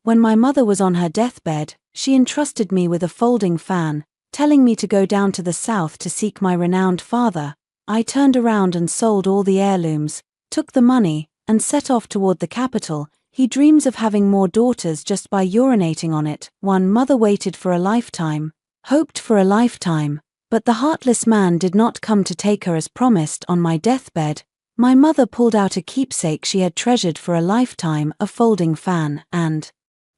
When my mother was on her deathbed, she entrusted me with a folding fan, telling me to go down to the south to seek my renowned father. I turned around and sold all the heirlooms, took the money, and set off toward the capital. He dreams of having more daughters just by urinating on it. One mother waited for a lifetime, hoped for a lifetime, but the heartless man did not come to take her as promised on my deathbed. My mother pulled out a keepsake she had treasured for a lifetime, a folding fan, and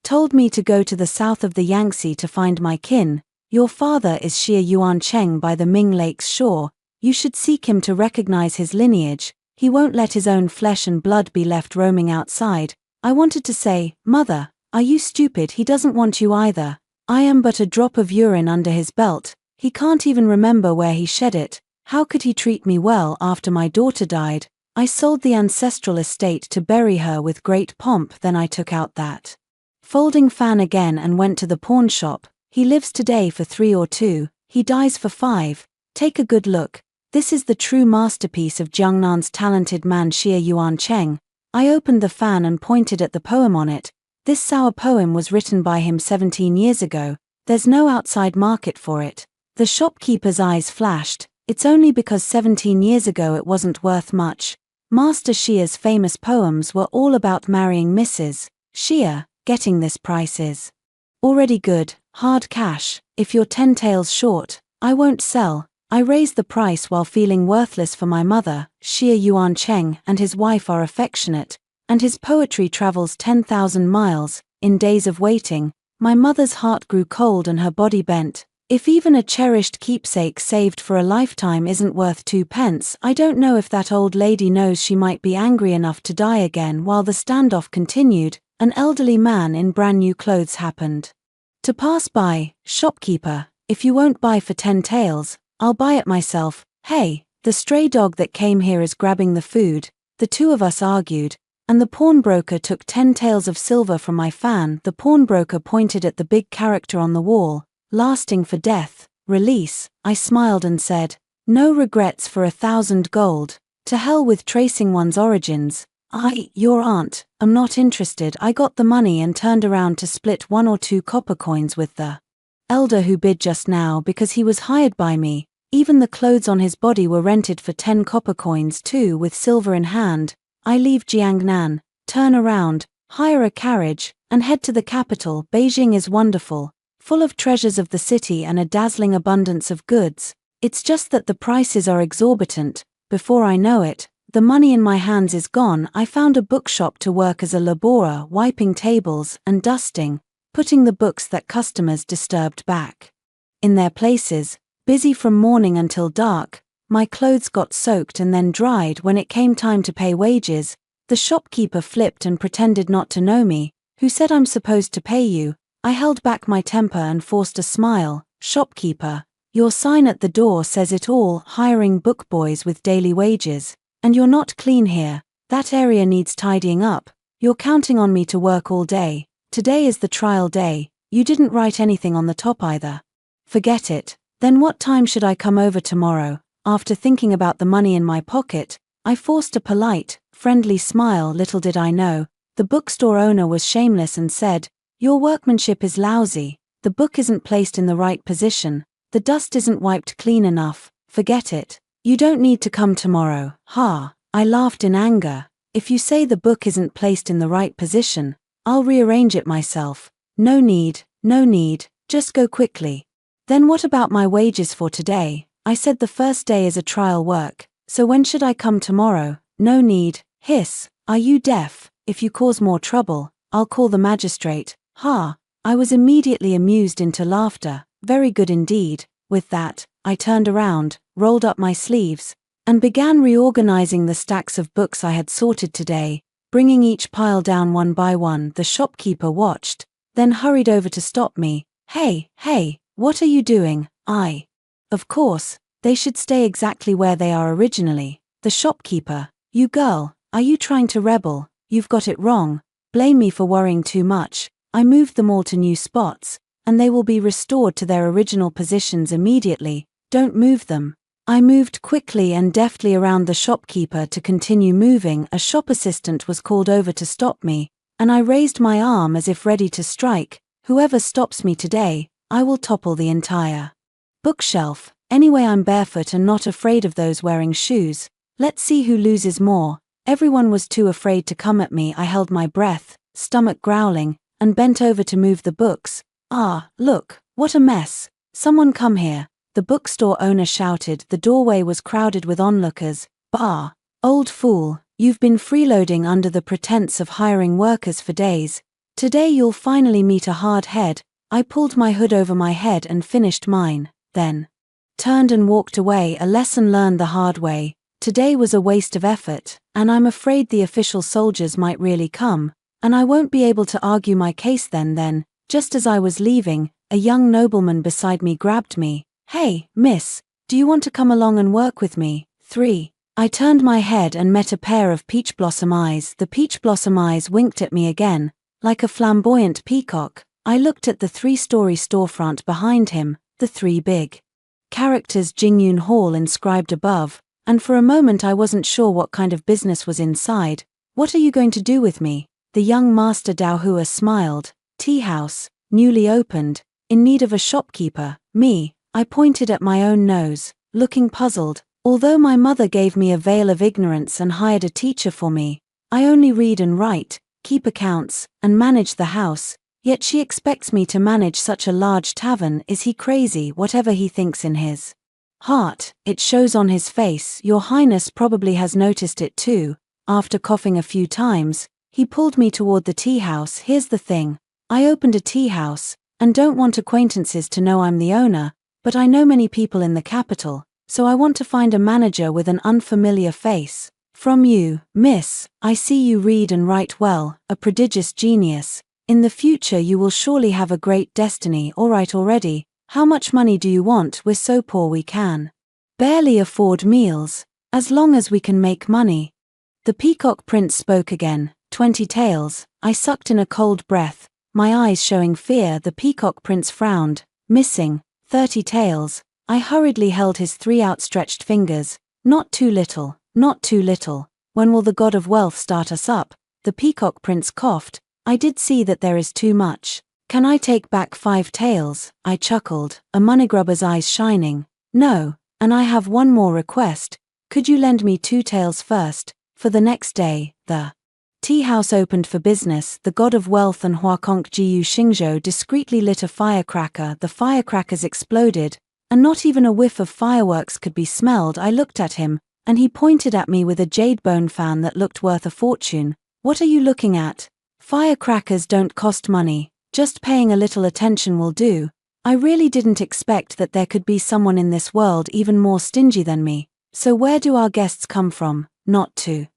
told me to go to the south of the Yangtze to find my kin. Your father is Xie Yuancheng by the Ming Lake's shore. You should seek him to recognize his lineage. He won't let his own flesh and blood be left roaming outside. I wanted to say, Mother, are you stupid? He doesn't want you either. I am but a drop of urine under his belt. He can't even remember where he shed it. How could he treat me well after my daughter died? I sold the ancestral estate to bury her with great pomp. Then I took out that folding fan again and went to the pawn shop. He lives today for 3 or 2, he dies for 5. Take a good look. This is the true masterpiece of Jiangnan's talented man Xie Yuancheng. I opened the fan and pointed at the poem on it. This sour poem was written by him 17 years ago. There's no outside market for it. The shopkeeper's eyes flashed. It's only because 17 years ago it wasn't worth much. Master Xia's famous poems were all about marrying Mrs. Xia. Getting this price is already good, hard cash. If you're 10 taels short, I won't sell. I raised the price while feeling worthless for my mother. Xie Yuancheng and his wife are affectionate, and his poetry travels 10,000 miles. In days of waiting, my mother's heart grew cold and her body bent. If even a cherished keepsake saved for a lifetime isn't worth 2 pence, I don't know if that old lady knows she might be angry enough to die again. While the standoff continued, an elderly man in brand new clothes happened to pass by. Shopkeeper, if you won't buy for 10 taels, I'll buy it myself. Hey, the stray dog that came here is grabbing the food. The two of us argued, and the pawnbroker took 10 taels of silver from my fan. The pawnbroker pointed at the big character on the wall, lasting for death, release. I smiled and said, no regrets for 1,000 gold. To hell with tracing one's origins. Your aunt, am not interested. I got the money and turned around to split 1 or 2 copper coins with the elder who bid just now because he was hired by me. Even the clothes on his body were rented for 10 copper coins too. With silver in hand, I leave Jiangnan, turn around, hire a carriage, and head to the capital. Beijing is wonderful, full of treasures of the city and a dazzling abundance of goods. It's just that the prices are exorbitant. Before I know it, the money in my hands is gone. I found a bookshop to work as a laborer, wiping tables and dusting, putting the books that customers disturbed back in their places. Busy from morning until dark, my clothes got soaked and then dried. When it came time to pay wages, the shopkeeper flipped and pretended not to know me. Who said I'm supposed to pay you? I held back my temper and forced a smile. Shopkeeper, your sign at the door says it all, hiring book boys with daily wages. And you're not clean here. That area needs tidying up. You're counting on me to work all day. Today is the trial day. You didn't write anything on the top either. Forget it. Then what time should I come over tomorrow? After thinking about the money in my pocket, I forced a polite, friendly smile. Little did I know, the bookstore owner was shameless and said, your workmanship is lousy. The book isn't placed in the right position. The dust isn't wiped clean enough. Forget it. You don't need to come tomorrow. Ha! I laughed in anger. If you say the book isn't placed in the right position, I'll rearrange it myself. No need, just go quickly. Then what about my wages for today? I said the first day is a trial work, so when should I come tomorrow? No need. Hiss, are you deaf? If you cause more trouble, I'll call the magistrate. Ha! I was immediately amused into laughter. Very good indeed. With that, I turned around, rolled up my sleeves, and began reorganizing the stacks of books I had sorted today, bringing each pile down one by one. The shopkeeper watched, then hurried over to stop me. Hey, what are you doing? Of course, they should stay exactly where they are originally. The shopkeeper, you girl, are you trying to rebel? You've got it wrong. Blame me for worrying too much. I moved them all to new spots, and they will be restored to their original positions immediately. Don't move them. I moved quickly and deftly around the shopkeeper to continue moving. A shop assistant was called over to stop me. and I raised my arm as if ready to strike. Whoever stops me today, I will topple the entire bookshelf. Anyway, I'm barefoot and not afraid of those wearing shoes. Let's see who loses more. Everyone was too afraid to come at me. I held my breath, stomach growling, and bent over to move the books. Ah, look, what a mess. Someone come here, the bookstore owner shouted. The doorway was crowded with onlookers. Bah, old fool, you've been freeloading under the pretense of hiring workers for days. Today you'll finally meet a hard head. I pulled my hood over my head and finished mine, then turned and walked away. A lesson learned the hard way. Today was a waste of effort, and I'm afraid the official soldiers might really come, and I won't be able to argue my case then. Just as I was leaving, a young nobleman beside me grabbed me. Hey, miss, do you want to come along and work with me? 3. I turned my head and met a pair of peach blossom eyes. The peach blossom eyes winked at me again, like a flamboyant peacock. I looked at the 3-story storefront behind him, the 3 big characters Jingyun Hall inscribed above, and for a moment I wasn't sure what kind of business was inside. What are you going to do with me? The young master Daohua smiled. Tea house, newly opened, in need of a shopkeeper. Me, I pointed at my own nose, looking puzzled. Although my mother gave me a veil of ignorance and hired a teacher for me, I only read and write, keep accounts, and manage the house, yet she expects me to manage such a large tavern. Is he crazy? Whatever he thinks in his heart, it shows on his face. Your Highness probably has noticed it too. After coughing a few times, he pulled me toward the tea house. Here's the thing. I opened a tea house, and don't want acquaintances to know I'm the owner, but I know many people in the capital, so I want to find a manager with an unfamiliar face. From you, miss, I see you read and write well, a prodigious genius. In the future you will surely have a great destiny. Alright already, how much money do you want? We're so poor we can barely afford meals. As long as we can make money. The Peacock Prince spoke again. 20 taels. I sucked in a cold breath, my eyes showing fear. The Peacock Prince frowned. Missing 30 taels. I hurriedly held his 3 outstretched fingers. Not too little, not too little. When will the god of wealth start us up? The Peacock Prince coughed. I did see that there is too much. Can I take back 5 taels? I chuckled, a moneygrubber's eyes shining. No, and I have one more request. Could you lend me 2 taels first? For the next day, the tea house opened for business. The god of wealth and Huakong Jiu Xingzhou discreetly lit a firecracker. The firecrackers exploded, and not even a whiff of fireworks could be smelled. I looked at him, and he pointed at me with a jade bone fan that looked worth a fortune. What are you looking at? Firecrackers don't cost money, just paying a little attention will do. I really didn't expect that there could be someone in this world even more stingy than me. So where do our guests come from? Not to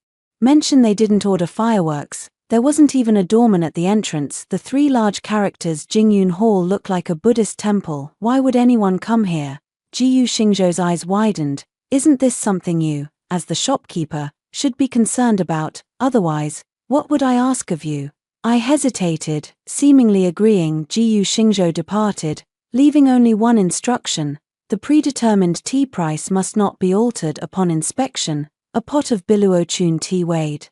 mention they didn't order fireworks. There wasn't even a doorman at the entrance. The 3 large characters Jingyun Hall looked like a Buddhist temple. Why would anyone come here? Jiu Xingzhou's eyes widened. Isn't this something you, as the shopkeeper, should be concerned about? Otherwise, what would I ask of you? I hesitated, seemingly agreeing. Jiu Xingzhou departed, leaving only one instruction. The predetermined tea price must not be altered upon inspection. A pot of Biluochun tea weighed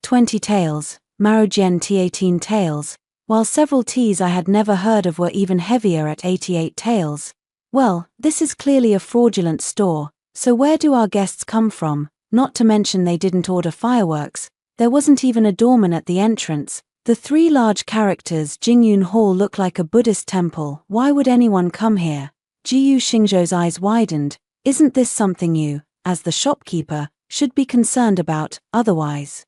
20 taels, Marojian tea 18 taels, while several teas I had never heard of were even heavier at 88 taels. Well, this is clearly a fraudulent store, so where do our guests come from? Not to mention they didn't order fireworks, there wasn't even a doorman at the entrance. The 3 large characters Jingyun Hall look like a Buddhist temple. Why would anyone come here? Jiu Xingzhou's eyes widened. Isn't this something you, as the shopkeeper, should be concerned about? Otherwise,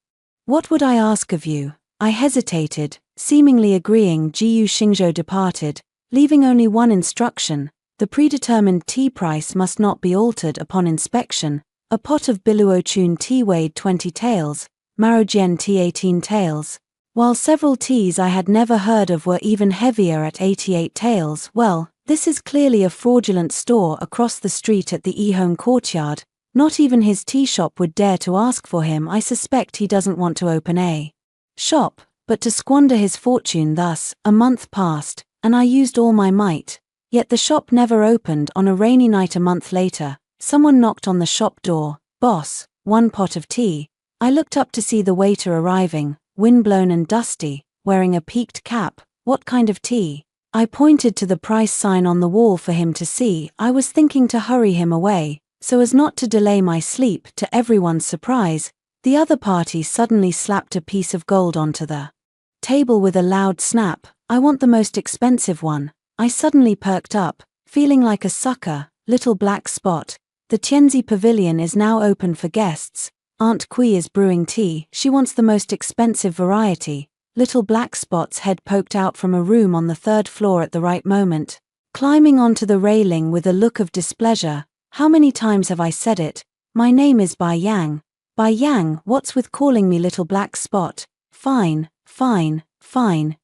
what would I ask of you? I hesitated, seemingly agreeing. Jiu Xingzhou departed, leaving only one instruction. The predetermined tea price must not be altered upon inspection. A pot of Biluochun tea weighed 20 taels, Marojian tea 18 taels, while several teas I had never heard of were even heavier at 88 taels. Well, this is clearly a fraudulent store across the street at the Ehome courtyard. Not even his tea shop would dare to ask for him. I suspect he doesn't want to open a shop, but to squander his fortune thus. A month passed, and I used all my might. Yet the shop never opened. On a rainy night a month later, someone knocked on the shop door. Boss, 1 pot of tea. I looked up to see the waiter arriving, windblown and dusty. wearing a peaked cap. What kind of tea? I pointed to the price sign on the wall for him to see. I was thinking to hurry him away, so as not to delay my sleep. To everyone's surprise, the other party suddenly slapped a piece of gold onto the table with a loud snap. I want the most expensive one. I suddenly perked up, feeling like a sucker. Little black spot. The Tianzi Pavilion is now open for guests. Aunt Kui is brewing tea. She wants the most expensive variety. Little black spot's head poked out from a room on the 3rd floor at the right moment, climbing onto the railing with a look of displeasure. How many times have I said it? My name is Bai Yang. Bai Yang, what's with calling me little black spot? Fine,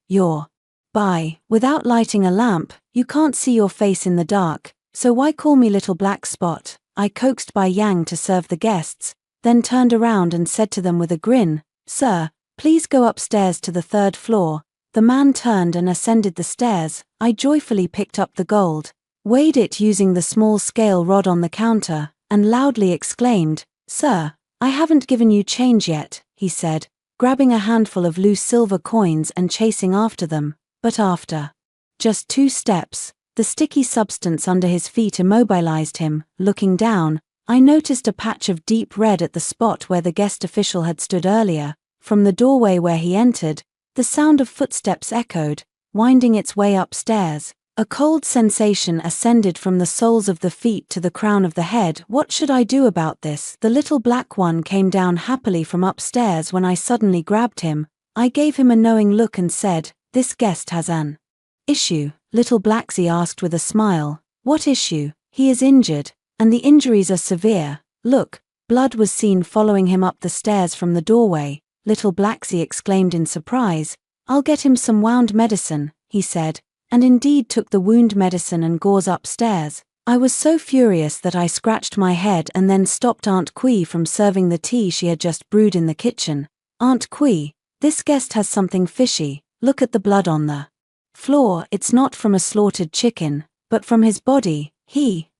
you're Bai. Without lighting a lamp, you can't see your face in the dark, so why call me little black spot? I coaxed Bai Yang to serve the guests, then turned around and said to them with a grin, "Sir, please go upstairs to the 3rd floor." The man turned and ascended the stairs. I joyfully picked up the gold, weighed it using the small scale rod on the counter, and loudly exclaimed, "Sir, I haven't given you change yet," he said, grabbing a handful of loose silver coins and chasing after them. But after just 2 steps, the sticky substance under his feet immobilized him. Looking down, I noticed a patch of deep red at the spot where the guest official had stood earlier. From the doorway where he entered, the sound of footsteps echoed, winding its way upstairs. A cold sensation ascended from the soles of the feet to the crown of the head. What should I do about this? The little black one came down happily from upstairs when I suddenly grabbed him. I gave him a knowing look and said, "This guest has an issue." Little Blacksy asked with a smile, "What issue?" "He is injured, and the injuries are severe. Look." Blood was seen following him up the stairs from the doorway. Little Blacksy exclaimed in surprise, "I'll get him some wound medicine," he said, and indeed took the wound medicine and gauze upstairs. I was so furious that I scratched my head and then stopped Aunt Kui from serving the tea she had just brewed in the kitchen. "Aunt Kui, this guest has something fishy. Look at the blood on the floor. It's not from a slaughtered chicken, but from his body."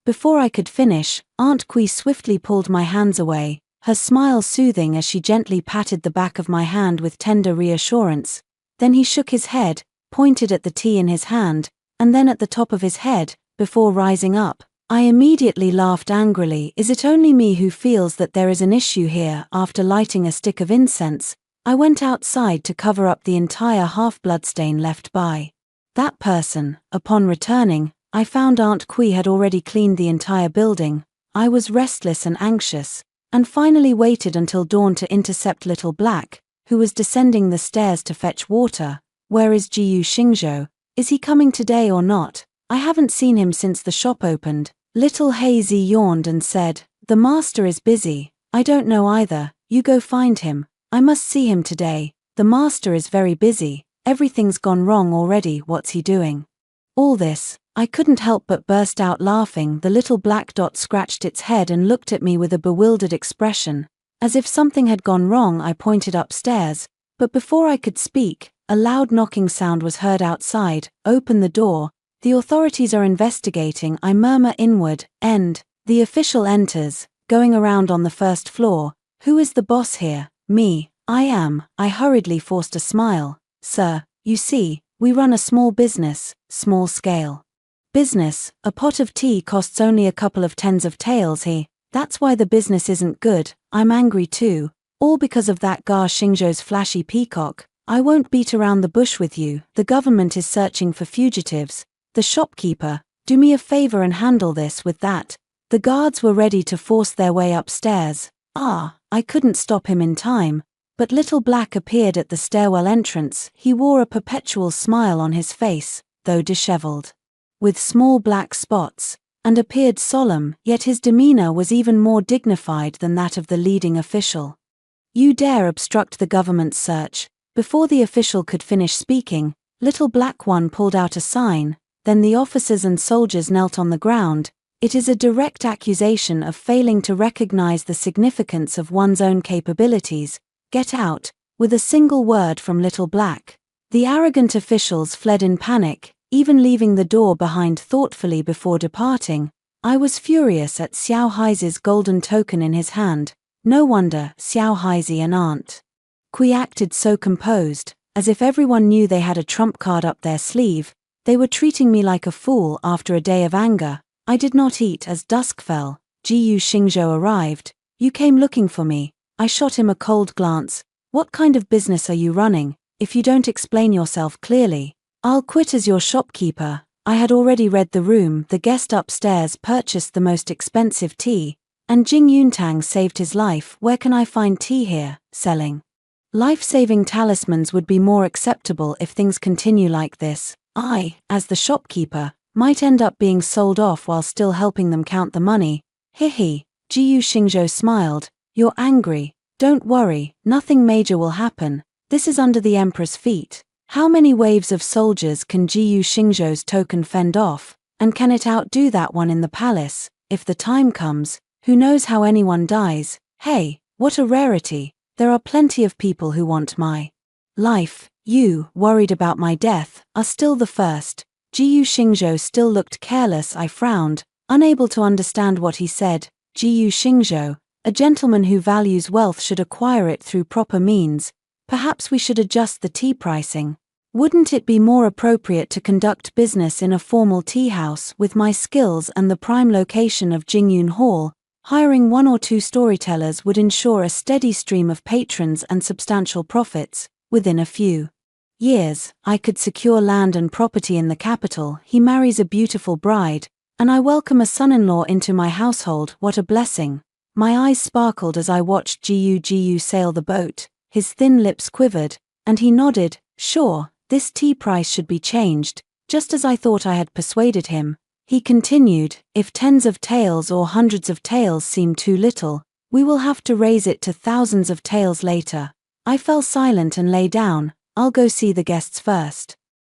Before I could finish, Aunt Kui swiftly pulled my hands away, her smile soothing as she gently patted the back of my hand with tender reassurance. Then he shook his head, pointed at the tea in his hand, and then at the top of his head, before rising up. I immediately laughed angrily. Is it only me who feels that there is an issue here? After lighting a stick of incense, I went outside to cover up the entire half-blood stain left by that person. Upon returning, I found Aunt Kui had already cleaned the entire building. I was restless and anxious, and finally waited until dawn to intercept Little Black, who was descending the stairs to fetch water. "Where is Jiyu Xingzhou? Is he coming today or not? I haven't seen him since the shop opened." Little Hazy yawned and said, "The master is busy. I don't know either. You go find him. I must see him today. The master is very busy. Everything's gone wrong already. What's he doing?" All this, I couldn't help but burst out laughing. The little black dot scratched its head and looked at me with a bewildered expression. As if something had gone wrong, I pointed upstairs, but before I could speak, a loud knocking sound was heard outside. "Open the door. The authorities are investigating," I murmur inward. The official enters, going around on the 1st floor. "Who is the boss here?" "Me." "I am." I hurriedly forced a smile. "Sir, you see, we run a small business, small scale business. A pot of tea costs only a couple of tens of taels. That's why the business isn't good." I'm angry too, all because of that Ga Xingzhou's flashy peacock. "I won't beat around the bush with you. The government is searching for fugitives. The shopkeeper, do me a favor and handle this with that." The guards were ready to force their way upstairs. I couldn't stop him in time, but Little Black appeared at the stairwell entrance. He wore a perpetual smile on his face, though disheveled, with small black spots, and appeared solemn, yet his demeanor was even more dignified than that of the leading official. "You dare obstruct the government's search?" Before the official could finish speaking, Little Black One pulled out a sign, then the officers and soldiers knelt on the ground. "It is a direct accusation of failing to recognize the significance of one's own capabilities. Get out," with a single word from Little Black. The arrogant officials fled in panic, even leaving the door behind thoughtfully before departing. I was furious at Xiao Haizi's golden token in his hand. No wonder Xiao Haizi and Aunt Kui acted so composed. as if everyone knew they had a trump card up their sleeve. They were treating me like a fool after a day of anger. I did not eat as dusk fell. Jiyu Xingzhou arrived. You came looking for me. I shot him a cold glance. What kind of business are you running? If you don't explain yourself clearly, I'll quit as your shopkeeper. I had already read the room. The guest upstairs purchased the most expensive tea, and Jing Yuntang saved his life. Where can I find tea here? Selling life-saving talismans would be more acceptable if things continue like this. I, as the shopkeeper, might end up being sold off while still helping them count the money. Hihi. Jiyu Xingzhou smiled. You're angry. Don't worry, nothing major will happen. This is under the emperor's feet. How many waves of soldiers can Jiyu Xingzhou's token fend off, and can it outdo that one in the palace? If the time comes, who knows how anyone dies? Hey, what a rarity. There are plenty of people who want my life. You, worried about my death, are still the first. Jiyu Xingzhou still looked careless. I frowned, unable to understand what he said. Jiyu Xingzhou, a gentleman who values wealth should acquire it through proper means. Perhaps we should adjust the tea pricing. Wouldn't it be more appropriate to conduct business in a formal tea house? With my skills and the prime location of Jingyun Hall, hiring 1 or 2 storytellers would ensure a steady stream of patrons and substantial profits. Within a few years, I could secure land and property in the capital. He marries a beautiful bride, and I welcome a son-in-law into my household. What a blessing. My eyes sparkled as I watched Jiyu sail the boat. His thin lips quivered, and he nodded. Sure, this tea price should be changed, just as I thought I had persuaded him. He continued, if tens of taels or hundreds of taels seem too little, we will have to raise it to thousands of taels later. I fell silent and lay down. I'll go see the guests first.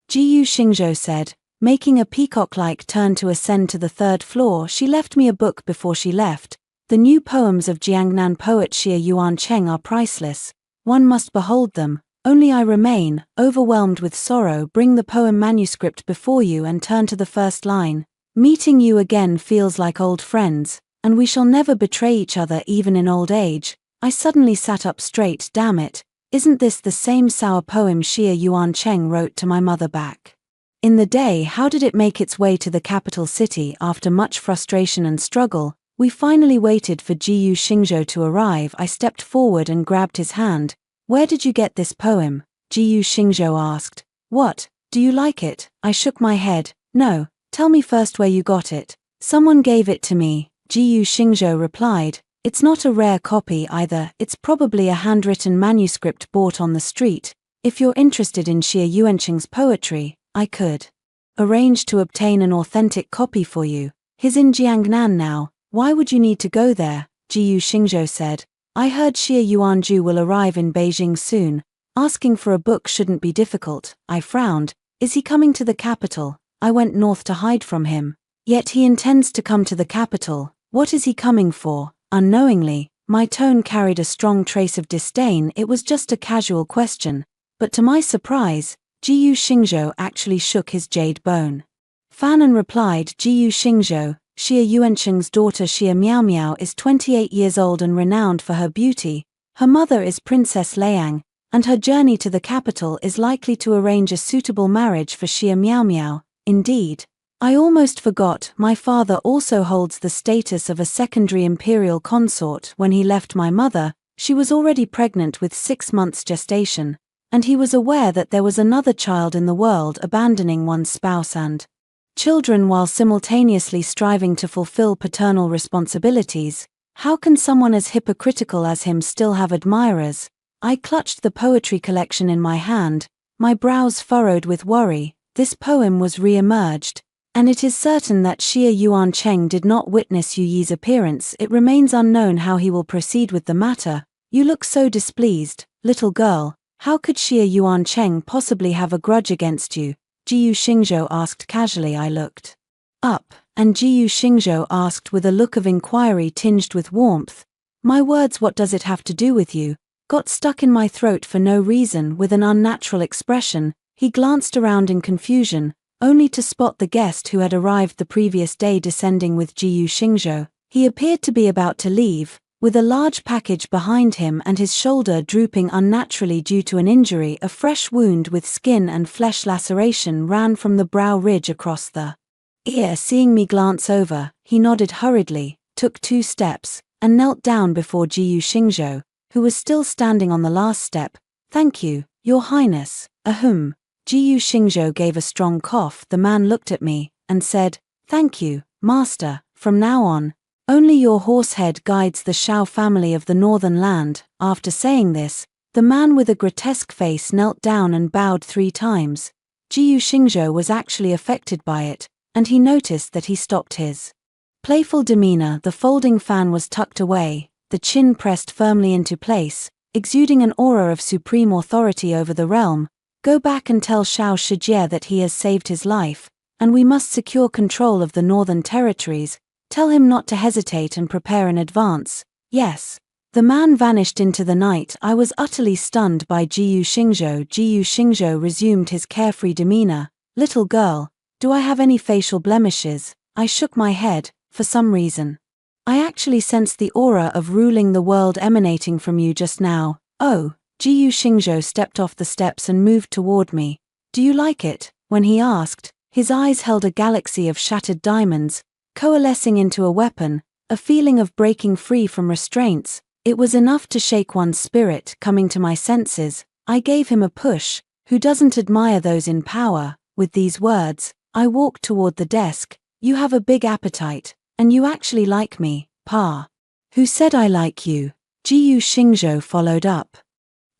Jiyu Xingzhou said, making a peacock-like turn to ascend to the 3rd floor. She left me a book before she left. The new poems of Jiangnan poet Xie Yuancheng are priceless. One must behold them. Only I remain, overwhelmed with sorrow. Bring the poem manuscript before you and turn to the first line. Meeting you again feels like old friends, and we shall never betray each other even in old age. I suddenly sat up straight. Damn it. Isn't this the same sour poem Xie Yuancheng wrote to my mother back in the day? How did it make its way to the capital city? After much frustration and struggle, we finally waited for Jiyu Xingzhou to arrive. I stepped forward and grabbed his hand. Where did you get this poem? Jiyu Xingzhou asked. What, do you like it? I shook my head. No, tell me first where you got it. Someone gave it to me, Jiyu Xingzhou replied. It's not a rare copy either. It's probably a handwritten manuscript bought on the street. If you're interested in Xie Yuancheng's poetry, I could arrange to obtain an authentic copy for you. He's in Jiangnan now. Why would you need to go there? Jiyu Xingzhou said. I heard Xie Yuanju will arrive in Beijing soon. Asking for a book shouldn't be difficult. I frowned. Is he coming to the capital? I went north to hide from him. Yet he intends to come to the capital. What is he coming for? Unknowingly, my tone carried a strong trace of disdain. It was just a casual question. But to my surprise, Jiyu Xingzhou actually shook his jade bone fan and replied. Jiyu Xingzhou, Xie Yuancheng's daughter Xie Miaomiao is 28 years old and renowned for her beauty. Her mother is Princess Liang, and her journey to the capital is likely to arrange a suitable marriage for Xie Miaomiao. Indeed, I almost forgot, my father also holds the status of a secondary imperial consort. When he left my mother, she was already pregnant with 6 months gestation, and he was aware that there was another child in the world. Abandoning one's spouse and children while simultaneously striving to fulfill paternal responsibilities. How can someone as hypocritical as him still have admirers? I clutched the poetry collection in my hand, my brows furrowed with worry. This poem was re-emerged, and it is certain that Xie Yuancheng did not witness Yu Yi's appearance. It remains unknown how he will proceed with the matter. You look so displeased, little girl. How could Xie Yuancheng possibly have a grudge against you? Jiyu Xingzhou asked casually. I looked up, and Jiyu Xingzhou asked with a look of inquiry tinged with warmth. My words, what does it have to do with you? Got stuck in my throat for no reason. With an unnatural expression, he glanced around in confusion, only to spot the guest who had arrived the previous day descending with Jiyu Xingzhou. He appeared to be about to leave, With a large package behind him and his shoulder drooping unnaturally due to an injury, a fresh wound with skin and flesh laceration ran from the brow ridge across the ear. Seeing me glance over, he nodded hurriedly, took 2 steps, and knelt down before Jiyu Xingzhou, who was still standing on the last step. "Thank you, Your Highness." Ahem. Jiyu Xingzhou gave a strong cough. The man looked at me and said, "Thank you, Master. From now on, only your horsehead guides the Shao family of the northern land." After saying this, the man with a grotesque face knelt down and bowed 3 times. Jiyu Xingzhou was actually affected by it, and he noticed that he stopped his playful demeanor. The folding fan was tucked away, the chin pressed firmly into place, exuding an aura of supreme authority over the realm. "Go back and tell Shao Shijie that he has saved his life, and we must secure control of the northern territories. Tell him not to hesitate and prepare in advance." "Yes." The man vanished into the night. I was utterly stunned by Jiyu Xingzhou. Jiyu Xingzhou resumed his carefree demeanor. "Little girl, do I have any facial blemishes?" I shook my head. "For some reason, I actually sensed the aura of ruling the world emanating from you just now." "Oh." Jiyu Xingzhou stepped off the steps and moved toward me. "Do you like it?" When he asked, his eyes held a galaxy of shattered diamonds, coalescing into a weapon, a feeling of breaking free from restraints. It was enough to shake one's spirit. Coming to my senses, I gave him a push. "Who doesn't admire those in power?" With these words, I walked toward the desk. "You have a big appetite, and you actually like me, Pa." "Who said I like you?" Jiyu Xingzhou followed up.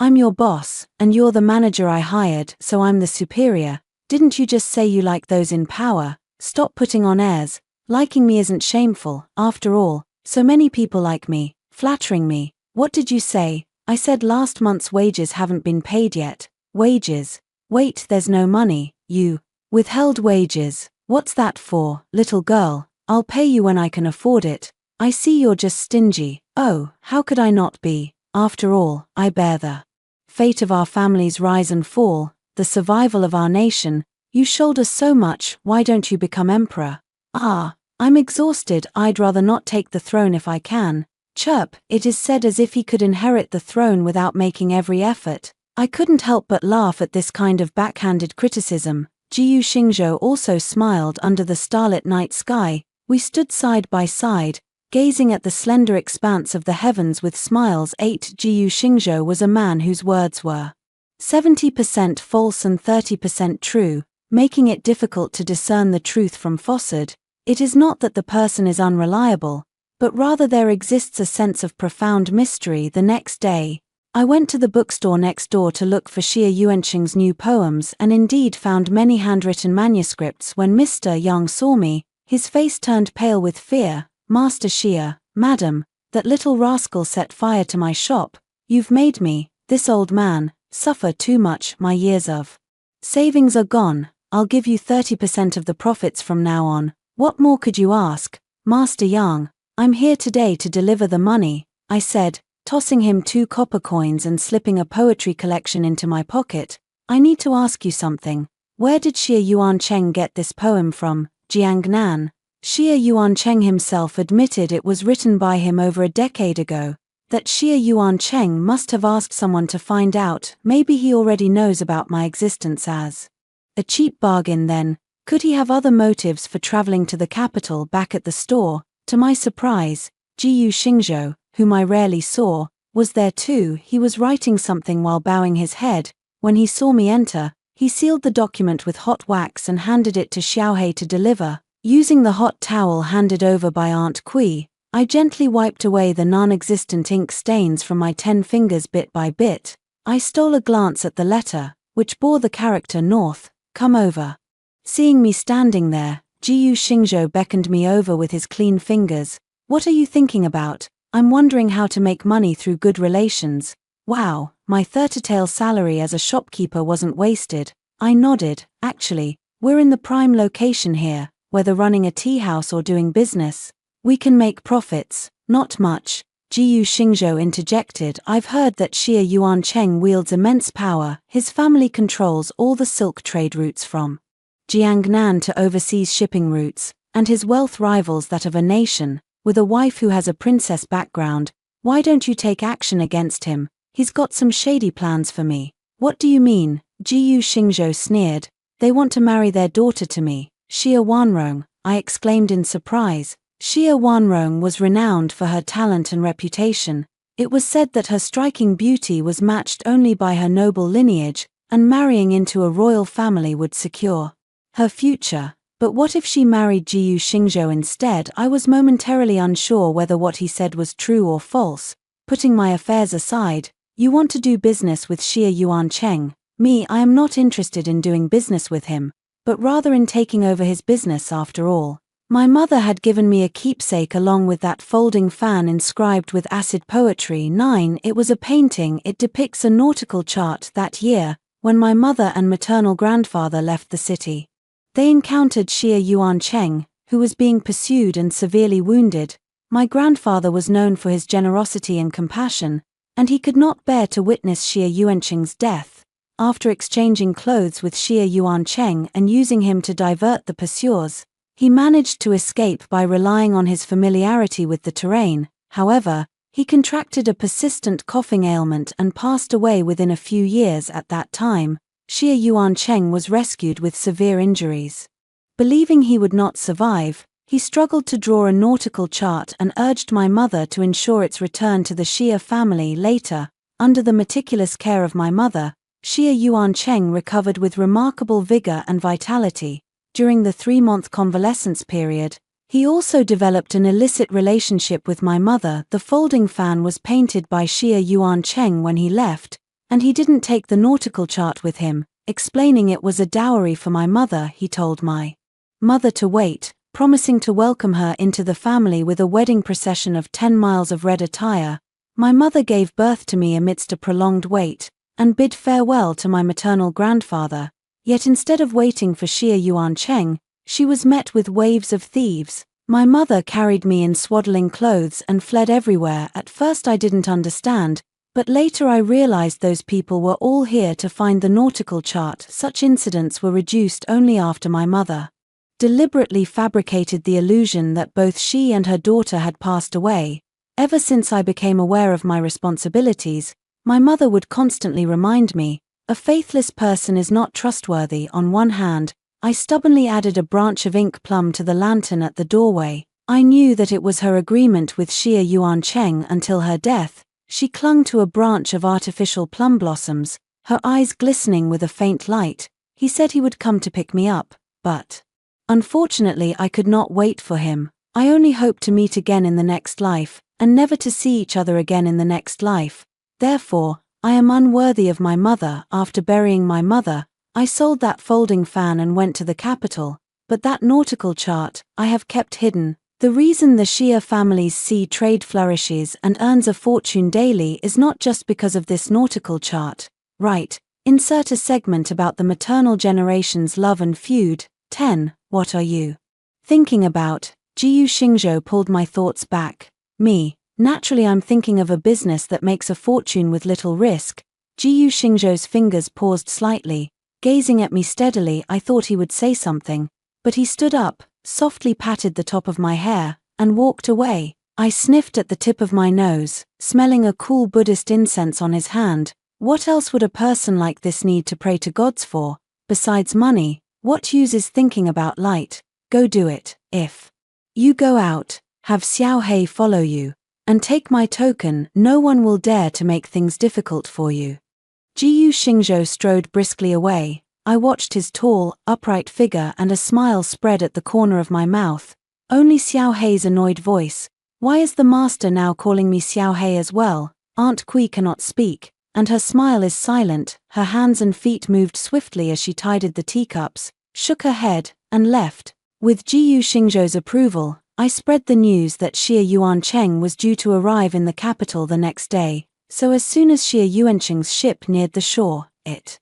"I'm your boss, and you're the manager I hired, so I'm the superior. Didn't you just say you like those in power? Stop putting on airs. Liking me isn't shameful. After all, so many people like me, flattering me." "What did you say?" I said last month's wages haven't been paid yet." "Wages? Wait, there's no money." "You withheld wages. What's that for?" "Little girl, I'll pay you when I can afford it. I see you're just stingy." "Oh, how could I not be? After all, I bear the fate of our family's rise and fall, the survival of our nation. You shoulder so much, why don't you become emperor?" "Ah, I'm exhausted. I'd rather not take the throne if I can." Chirp. It is said as if he could inherit the throne without making every effort. I couldn't help but laugh at this kind of backhanded criticism. Jiyu Xingzhou also smiled. Under the starlit night sky, we stood side by side, gazing at the slender expanse of the heavens with smiles. 8. Jiyu Xingzhou was a man whose words were 70% false and 30% true, making it difficult to discern the truth from falsehood. It is not that the person is unreliable, but rather there exists a sense of profound mystery. The next day, I went to the bookstore next door to look for Xie Yuanqing's new poems and indeed found many handwritten manuscripts. When Mr. Yang saw me, his face turned pale with fear. "Master Xie, madam, that little rascal set fire to my shop. You've made me, this old man, suffer too much. My years of savings are gone. I'll give you 30% of the profits from now on. What more could you ask?" "Master Yang, I'm here today to deliver the money," I said, tossing him 2 copper coins and slipping a poetry collection into my pocket. "I need to ask you something. Where did Xie Yuancheng get this poem from?" "Jiangnan." Xie Yuancheng himself admitted it was written by him over a decade ago. That Xie Yuancheng must have asked someone to find out. Maybe he already knows about my existence as a cheap bargain then. Could he have other motives for traveling to the capital? Back at the store, to my surprise, Jiyu Xingzhou, whom I rarely saw, was there too. He was writing something while bowing his head. When he saw me enter, he sealed the document with hot wax and handed it to Xiaohei to deliver. Using the hot towel handed over by Aunt Kui, I gently wiped away the non-existent ink stains from my 10 fingers bit by bit. I stole a glance at the letter, which bore the character North, "Come over." Seeing me standing there, Jiyu Xingzhou beckoned me over with his clean fingers. "What are you thinking about?" "I'm wondering how to make money through good relations." "Wow, my 30-tael salary as a shopkeeper wasn't wasted." I nodded. "Actually, we're in the prime location here. Whether running a tea house or doing business, we can make profits." "Not much," Jiyu Xingzhou interjected. "I've heard that Xie Yuancheng wields immense power. His family controls all the silk trade routes from Jiangnan to overseas shipping routes, and his wealth rivals that of a nation. With a wife who has a princess background, Why don't you take action against him? He's got some shady plans for me. What do you mean? Jiyu Xingzhou sneered. They want to marry their daughter to me. Xia Wanrong, I exclaimed in surprise. Xia Wanrong was renowned for her talent and reputation. It was said that her striking beauty was matched only by her noble lineage, and marrying into a royal family would secure her future. But what if she married Jiyu Xingzhou instead? I was momentarily unsure whether what he said was true or false. Putting my affairs aside, you want to do business with Xia Yuancheng. Me, I am not interested in doing business with him, but rather in taking over his business after all. My mother had given me a keepsake along with that folding fan inscribed with acid poetry. 9. It was a painting. It depicts a nautical chart that year, when my mother and maternal grandfather left the city. They encountered Xia Yuancheng, who was being pursued and severely wounded. My grandfather was known for his generosity and compassion, and he could not bear to witness Xia Yuancheng's death. After exchanging clothes with Xia Yuancheng and using him to divert the pursuers, he managed to escape by relying on his familiarity with the terrain. However, he contracted a persistent coughing ailment and passed away within a few years. At that time, Xia Yuancheng was rescued with severe injuries. Believing he would not survive, he struggled to draw a nautical chart and urged my mother to ensure its return to the Xia family. Later, under the meticulous care of my mother, Xia Yuancheng recovered with remarkable vigor and vitality. During the 3-month convalescence period, he also developed an illicit relationship with my mother. The folding fan was painted by Xia Yuancheng when he left, and he didn't take the nautical chart with him, explaining it was a dowry for my mother. He told my mother to wait, promising to welcome her into the family with a wedding procession of 10 miles of red attire. My mother gave birth to me amidst a prolonged wait, and bid farewell to my maternal grandfather. Yet instead of waiting for Xia Yuancheng, she was met with waves of thieves. My mother carried me in swaddling clothes and fled everywhere. At first I didn't understand, but later I realized those people were all here to find the nautical chart. Such incidents were reduced only after my mother deliberately fabricated the illusion that both she and her daughter had passed away. Ever since I became aware of my responsibilities, my mother would constantly remind me, a faithless person is not trustworthy. On one hand, I stubbornly added a branch of ink plum to the lantern at the doorway. I knew that it was her agreement with Xia Yuancheng until her death. She clung to a branch of artificial plum blossoms, her eyes glistening with a faint light. He said he would come to pick me up, but unfortunately I could not wait for him. I only hoped to meet again in the next life, and never to see each other again in the next life. Therefore, I am unworthy of my mother. After burying my mother, I sold that folding fan and went to the capital, but that nautical chart I have kept hidden. The reason the Xia family's sea trade flourishes and earns a fortune daily is not just because of this nautical chart. Right, insert a segment about the maternal generation's love and feud. 10. What are you thinking about? Jiyu Xingzhou pulled my thoughts back. Me. Naturally I'm thinking of a business that makes a fortune with little risk. Jiyu Xingzhou's fingers paused slightly. Gazing at me steadily, I thought he would say something, but he stood up, softly patted the top of my hair, and walked away. I sniffed at the tip of my nose, smelling a cool Buddhist incense on his hand. What else would a person like this need to pray to gods for? Besides money, what use is thinking about light? Go do it. If you go out, have Xiao Hei follow you, and take my token. No one will dare to make things difficult for you. Jiyu Xingzhou strode briskly away. I watched his tall, upright figure and a smile spread at the corner of my mouth. Only Xiao Hei's annoyed voice. Why is the master now calling me Xiao Hei as well? Aunt Kui cannot speak, and her smile is silent. Her hands and feet moved swiftly as she tidied the teacups, shook her head, and left. With Jiyu Xingzhou's approval, I spread the news that Xia Yuancheng was due to arrive in the capital the next day, so as soon as Xia Yuancheng's ship neared the shore, it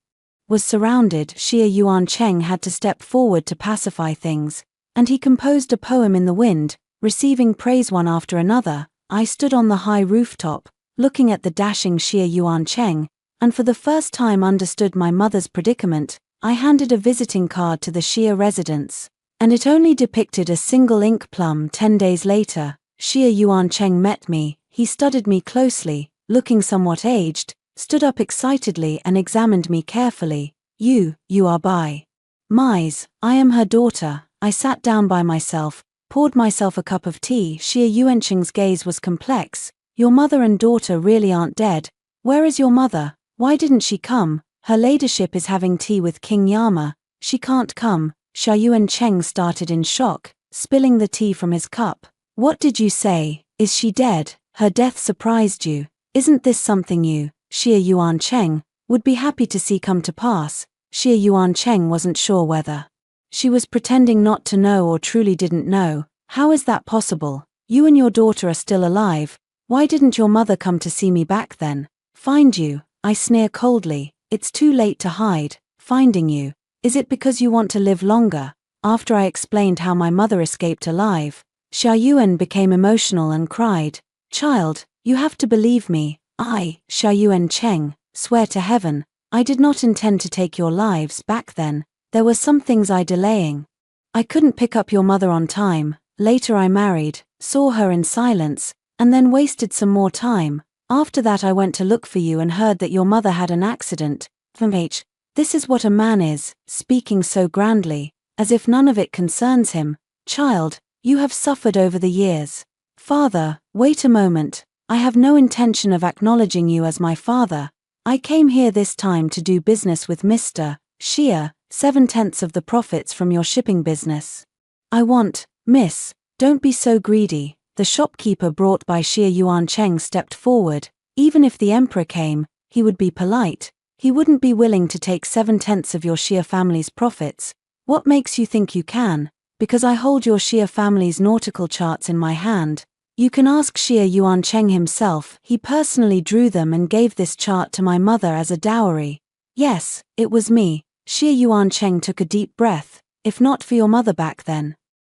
was surrounded. Xia Yuancheng had to step forward to pacify things, and he composed a poem in the wind, receiving praise one after another. I stood on the high rooftop, looking at the dashing Xia Yuancheng, and for the first time understood my mother's predicament. I handed a visiting card to the Xia residence, and it only depicted a single ink plum. 10 days later, Xia Yuancheng met me. He studied me closely, looking somewhat aged, stood up excitedly and examined me carefully. You are by Mise, I am her daughter. I sat down by myself, poured myself a cup of tea. Xie Yuanqing's gaze was complex. Your mother and daughter really aren't dead. Where is your mother? Why didn't she come? Her ladyship is having tea with King Yama. She can't come. Xia Yuanqing started in shock, spilling the tea from his cup. What did you say? Is she dead? Her death surprised you. Isn't this something you, Xie Yuanqing, would be happy to see come to pass? Xie Yuanqing wasn't sure whether she was pretending not to know or truly didn't know. How is that possible? You and your daughter are still alive. Why didn't your mother come to see me back then? Find you, I sneer coldly. It's too late to hide. Finding you. Is it because you want to live longer? After I explained how my mother escaped alive, Xia Yuan became emotional and cried. Child, you have to believe me. I, Xia Yuanqing, swear to heaven, I did not intend to take your lives back then. There were some things I delaying. I couldn't pick up your mother on time. Later I married, saw her in silence, and then wasted some more time. After that I went to look for you and heard that your mother had an accident. This is what a man is, speaking so grandly, as if none of it concerns him. Child, you have suffered over the years. Father, wait a moment. I have no intention of acknowledging you as my father. I came here this time to do business with Mr. Xie, 7/10 of the profits from your shipping business. I want, miss, don't be so greedy. The shopkeeper brought by Xie Yuanqing stepped forward. Even if the emperor came, he would be polite. He wouldn't be willing to take 7/10 of your Xie family's profits. What makes you think you can? Because I hold your Xie family's nautical charts in my hand. You can ask Xie Yuanqing himself. He personally drew them and gave this chart to my mother as a dowry. Yes, it was me. Xie Yuanqing took a deep breath. If not for your mother back then,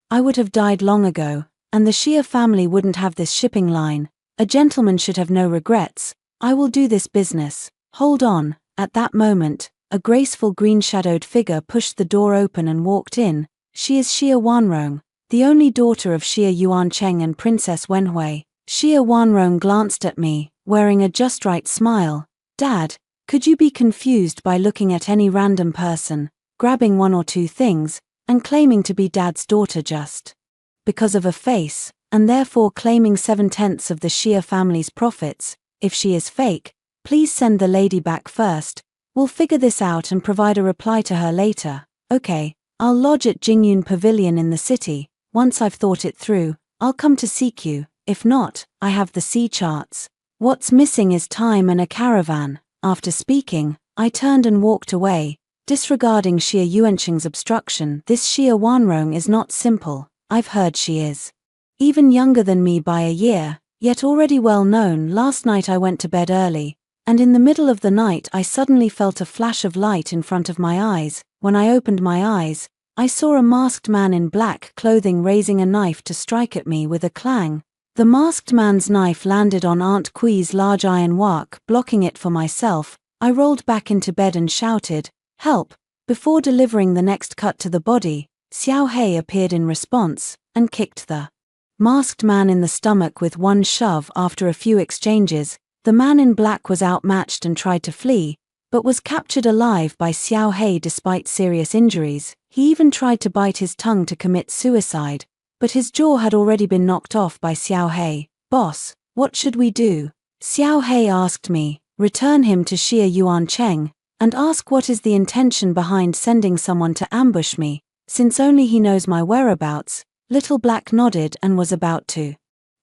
I would have died long ago, and the Xie family wouldn't have this shipping line. A gentleman should have no regrets. I will do this business. Hold on. At that moment, a graceful green-shadowed figure pushed the door open and walked in. She is Xie Wanrong, the only daughter of Xie Yuanqing and Princess Wenhui. Xie Wanrong glanced at me, wearing a just right smile. Dad, could you be confused by looking at any random person, grabbing one or two things, and claiming to be Dad's daughter just because of a face, and therefore claiming 7/10 of the Xie family's profits? If she is fake, please send the lady back first. We'll figure this out and provide a reply to her later. Okay, I'll lodge at Jingyun Pavilion in the city. Once I've thought it through, I'll come to seek you. If not, I have the sea charts. What's missing is time and a caravan. After speaking, I turned and walked away, disregarding Xie Yuanqing's obstruction. This Xie Wanrong is not simple. I've heard she is even younger than me by a year, yet already well known. Last night I went to bed early, and in the middle of the night I suddenly felt a flash of light in front of my eyes. When I opened my eyes, I saw a masked man in black clothing raising a knife to strike at me with a clang. The masked man's knife landed on Aunt Kui's large iron wok, blocking it for myself. I rolled back into bed and shouted, "Help!" Before delivering the next cut to the body, Xiao Hei appeared in response, and kicked the masked man in the stomach with one shove. After a few exchanges, the man in black was outmatched and tried to flee, but was captured alive by Xiao Hei despite serious injuries. He even tried to bite his tongue to commit suicide, but his jaw had already been knocked off by Xiao Hei. Boss, what should we do? Xiao Hei asked me. Return him to Xie Yuanqing, and ask what is the intention behind sending someone to ambush me, since only he knows my whereabouts. Little Black nodded and was about to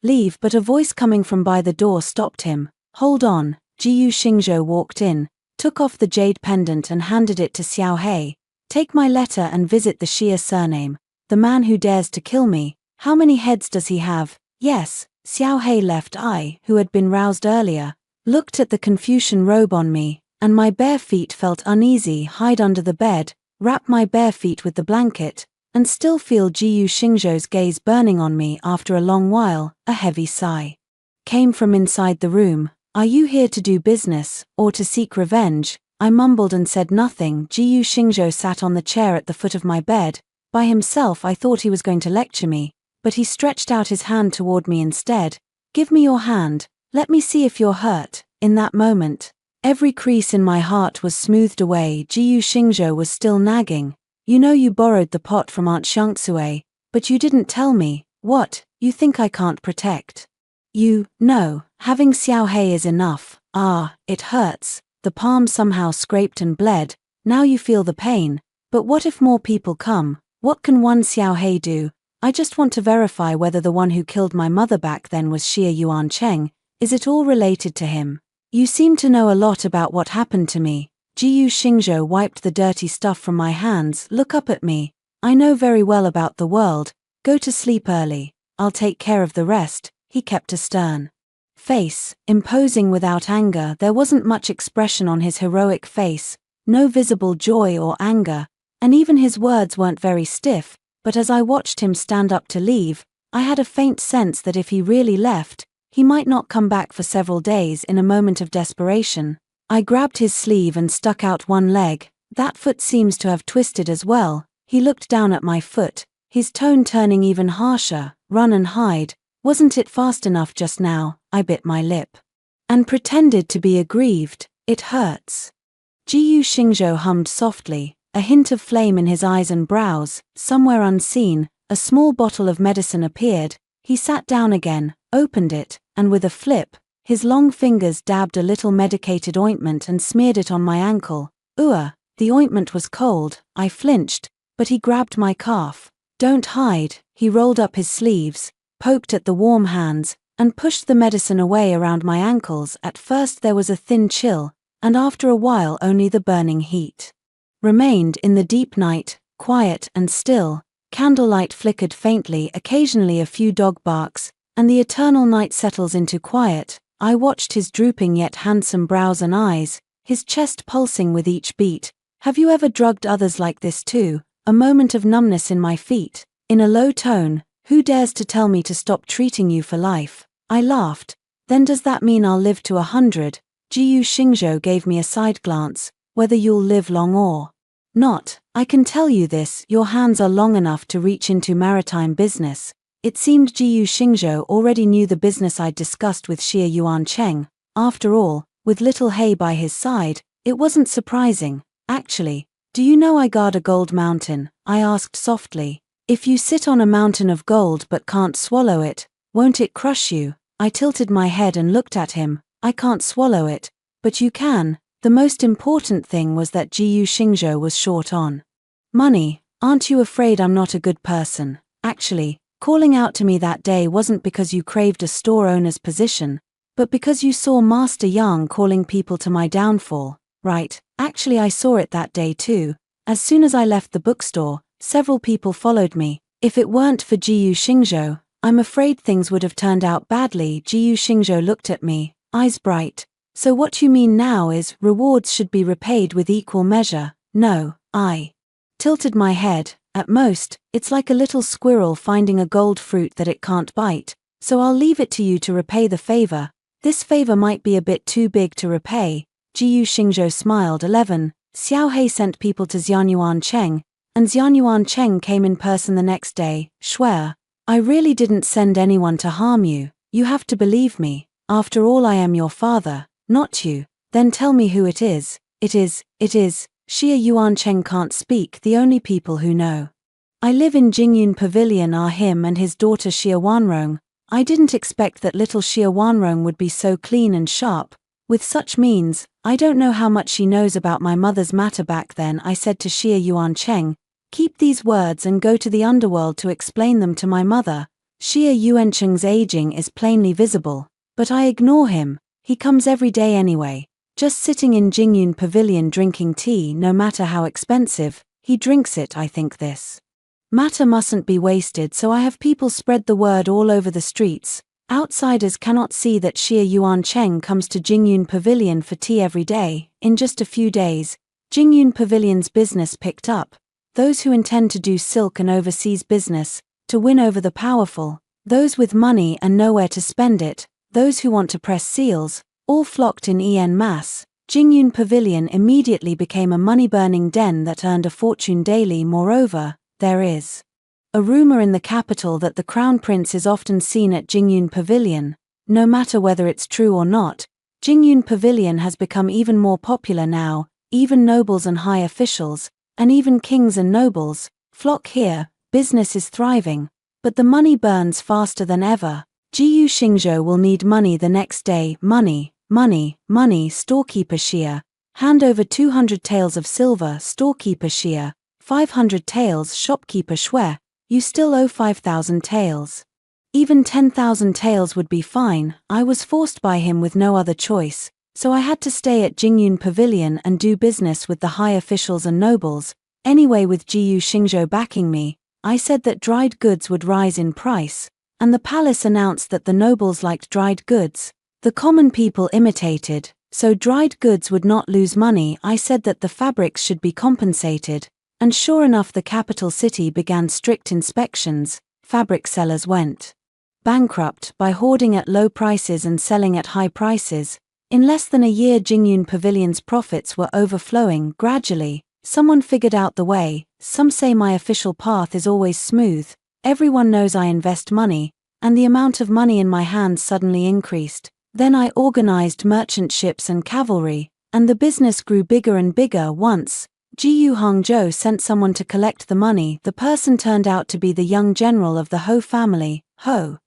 leave, but a voice coming from by the door stopped him. Hold on. Jiyu Xingzhou walked in, took off the jade pendant and handed it to Xiao Hei. Take my letter and visit the Xie surname. The man who dares to kill me, how many heads does he have? Yes. Xiao Hei left eye, who had been roused earlier, looked at the Confucian robe on me, and my bare feet felt uneasy. Hide under the bed, wrap my bare feet with the blanket, and still feel Jiyu Xingzhou's gaze burning on me. After a long while, a heavy sigh came from inside the room. Are you here to do business, or to seek revenge? I mumbled and said nothing. Jiyu Xingzhou sat on the chair at the foot of my bed, by himself. I thought he was going to lecture me, but he stretched out his hand toward me instead. Give me your hand. Let me see if you're hurt." In that moment, every crease in my heart was smoothed away. Jiyu Xingzhou was still nagging. "You know you borrowed the pot from Aunt Xiangsue, but you didn't tell me. What, you think I can't protect you? No, having Xiao Hei is enough." "Ah, it hurts." The palm somehow scraped and bled. "Now you feel the pain. But what if more people come? What can one Xiao Hei do? I just want to verify whether the one who killed my mother back then was Xie Yuancheng. Is it all related to him? You seem to know a lot about what happened to me." Jiyu Xingzhou wiped the dirty stuff from my hands. "Look up at me. I know very well about the world. Go to sleep early. I'll take care of the rest." He kept a stern face, imposing without anger. There wasn't much expression on his heroic face, no visible joy or anger, and even his words weren't very stiff, but as I watched him stand up to leave, I had a faint sense that if he really left, he might not come back for several days. In a moment of desperation, I grabbed his sleeve and stuck out one leg. "That foot seems to have twisted as well." He looked down at my foot, his tone turning even harsher. "Run and hide. Wasn't it fast enough just now?" I bit my lip and pretended to be aggrieved. "It hurts." Jiyu Xingzhou hummed softly, a hint of flame in his eyes and brows. Somewhere unseen, a small bottle of medicine appeared. He sat down again, opened it, and with a flip, his long fingers dabbed a little medicated ointment and smeared it on my ankle. The ointment was cold. I flinched, but he grabbed my calf. "Don't hide." He rolled up his sleeves, poked at the warm hands, and pushed the medicine away around my ankles. At first there was a thin chill, and after a while only the burning heat remained. In the deep night, quiet and still, candlelight flickered faintly, occasionally a few dog barks, and the eternal night settles into quiet. I watched his drooping yet handsome brows and eyes, his chest pulsing with each beat. "Have you ever drugged others like this too?" A moment of numbness in my feet. In a low tone, "Who dares to tell me to stop treating you for life?" I laughed. "Then does that mean I'll live to 100? Jiyu Xingzhou gave me a side glance. "Whether you'll live long or not, I can tell you this: your hands are long enough to reach into maritime business." It seemed Jiyu Xingzhou already knew the business I'd discussed with Xie Yuancheng. After all, with little Hei by his side, it wasn't surprising. "Actually, do you know I guard a gold mountain?" I asked softly. "If you sit on a mountain of gold but can't swallow it, won't it crush you?" I tilted my head and looked at him. "I can't swallow it, but you can." The most important thing was that Jiyu Xingzhou was short on money. "Aren't you afraid I'm not a good person? Actually, calling out to me that day wasn't because you craved a store owner's position, but because you saw Master Yang calling people to my downfall, right?" Actually, I saw it that day too. As soon as I left the bookstore, several people followed me. If it weren't for Jiyu Xingzhou, I'm afraid things would have turned out badly. Jiyu Xingzhou looked at me, eyes bright. "So what you mean now is, rewards should be repaid with equal measure?" "No." I tilted my head. "At most, it's like a little squirrel finding a gold fruit that it can't bite, so I'll leave it to you to repay the favor. This favor might be a bit too big to repay." Jiyu Xingzhou smiled. 11. Xiao Hei sent people to Xianyuan Cheng, and Xianyuan Cheng came in person the next day. "Swear, I really didn't send anyone to harm you. You have to believe me. After all, I am your father, not you." "Then tell me who it is." It is. Xie Yuancheng can't speak. "The only people who know I live in Jingyun Pavilion are him and his daughter Xie Wanrong." I didn't expect that little Xie Wanrong would be so clean and sharp. With such means, I don't know how much she knows about my mother's matter back then. I said to Xie Yuancheng, "Keep these words and go to the underworld to explain them to my mother." Xie Yuancheng's aging is plainly visible, but I ignore him. He comes every day anyway. Just sitting in Jingyun Pavilion drinking tea, no matter how expensive, he drinks it. I think this matter mustn't be wasted, so I have people spread the word all over the streets. Outsiders cannot see that Xie Yuancheng comes to Jingyun Pavilion for tea every day. In just a few days, Jingyun Pavilion's business picked up. Those who intend to do silk and overseas business, to win over the powerful, those with money and nowhere to spend it, those who want to press seals, all flocked en masse. Jingyun Pavilion immediately became a money-burning den that earned a fortune daily. Moreover, there is a rumor in the capital that the crown prince is often seen at Jingyun Pavilion. No matter whether it's true or not, Jingyun Pavilion has become even more popular now. Even nobles and high officials, and even kings and nobles, flock here. Business is thriving, but the money burns faster than ever. Jiyu Xingzhou will need money the next day. Money, money, money. Storekeeper Xia, hand over 200 taels of silver. Storekeeper Xia, 500 taels. Shopkeeper Shui, you still owe 5,000 taels. Even 10,000 taels would be fine. I was forced by him with no other choice, so I had to stay at Jingyun Pavilion and do business with the high officials and nobles. Anyway, with Jiyu Xingzhou backing me, I said that dried goods would rise in price, and the palace announced that the nobles liked dried goods. The common people imitated, so dried goods would not lose money. I said that the fabrics should be compensated, and sure enough, the capital city began strict inspections. Fabric sellers went bankrupt by hoarding at low prices and selling at high prices. In less than a year, Jingyun Pavilion's profits were overflowing. Gradually, someone figured out the way. Some say my official path is always smooth. Everyone knows I invest money, and the amount of money in my hands suddenly increased. Then I organized merchant ships and cavalry, and the business grew bigger and bigger. Once, Jiyu Hongzhou sent someone to collect the money. The person turned out to be the young general of the Ho family, Ho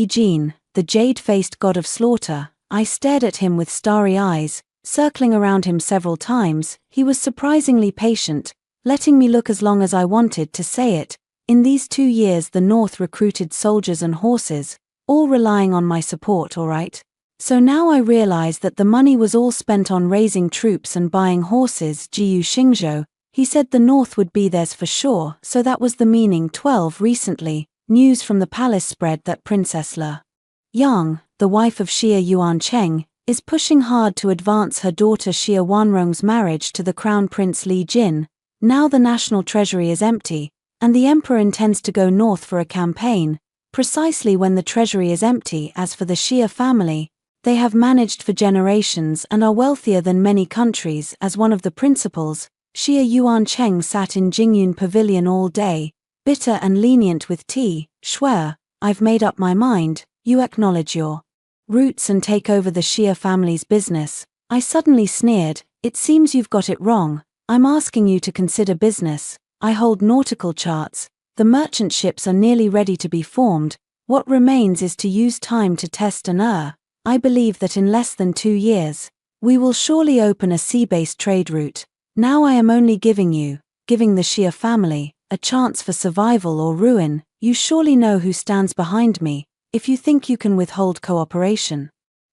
Jin, the jade-faced god of slaughter. I stared at him with starry eyes, circling around him several times. He was surprisingly patient, letting me look as long as I wanted to say it. In these 2 years the North recruited soldiers and horses, all relying on my support, alright? So now I realize that the money was all spent on raising troops and buying horses. Jiyu Xingzhou, he said the North would be theirs for sure, so that was the meaning. 12 Recently, news from the palace spread that Princess Le Yang, the wife of Xia Yuancheng, is pushing hard to advance her daughter Xia Wanrong's marriage to the Crown Prince Li Jin. Now the national treasury is empty, and the emperor intends to go north for a campaign, precisely when the treasury is empty. As for the Xia family, they have managed for generations and are wealthier than many countries. As one of the principals, Xia Yuancheng sat in Jingyun Pavilion all day, bitter and lenient with tea. Shui, I've made up my mind. You acknowledge your roots and take over the Xia family's business. I suddenly sneered. It seems you've got it wrong. I'm asking you to consider business. I hold nautical charts. The merchant ships are nearly ready to be formed. What remains is to use time to test and err. I believe that in less than 2 years, we will surely open a sea-based trade route. Now I am only giving the Xia family, a chance for survival or ruin. You surely know who stands behind me, if you think you can withhold cooperation.